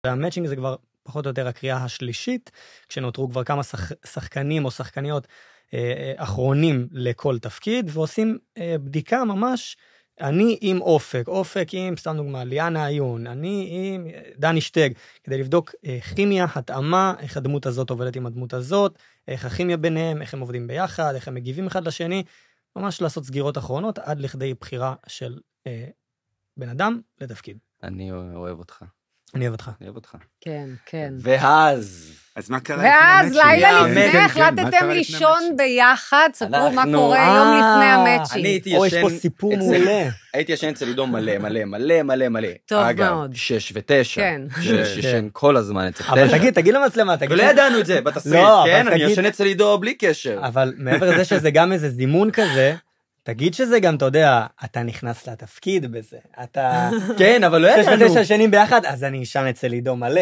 והמאצ'ינג זה כבר פחות או יותר הקריאה השלישית, כשנותרו כבר כמה שחקנים או שחקניות אחרונים לכל תפקיד, ועושים בדיקה ממש, אני עם אופק עם, סתם דוגמה, ליאנה עיון, אני עם דני שטג, כדי לבדוק כימיה, התאמה, איך הדמות הזאת עובדת עם הדמות הזאת, איך הכימיה ביניהם, איך הם עובדים ביחד, איך הם מגיבים אחד לשני, ממש לעשות סגירות אחרונות, עד לכדי בחירה של בן אדם לתפקיד. אני אוהב אותך. אני אוהב אותך. כן, כן. אז מה קרה? ואז לילה לפני החלטתם לישון ביחד, ספרו מה קורה יום לפני המאצ'ינג. יש פה סיפור מעולה. הייתי ישן אצל עידו מלא. טוב מאוד. אגב, 6 ו-9. כן. ישן כל הזמן אצל 9. אבל תגיד למצלמה. ולא ידענו את זה בתסריט, כן? אני ישן אצל עידו בלי קשר. אבל מעבר לזה שזה גם איזה זימון כזה, תגיד שזה גם, אתה יודע, אתה נכנס לתפקיד בזה. אתה... כן, אבל לא ידענו. 6 ו-9 שנים ביחד, אז אני ישן אצל עידו מלא.